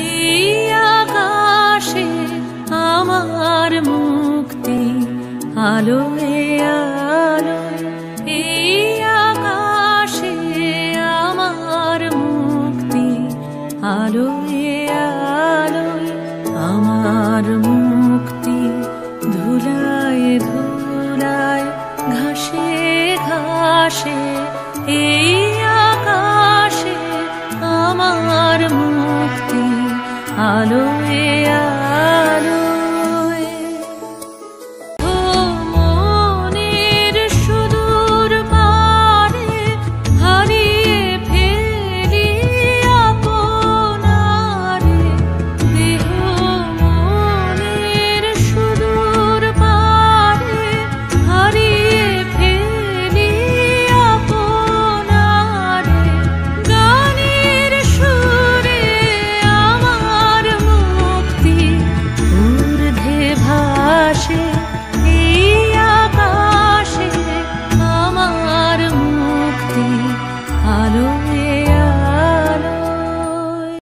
এই আকাশে আমার মুক্তি, আলোয় আলোয় এই আকাশে আমার মুক্তি, আলোয় আলোয় আমার মুক্তি। ধুলায় ধুলায় ঘাসে ঘাসে এই আকাশে আমার মুক্তি, আলোয় আলোয়।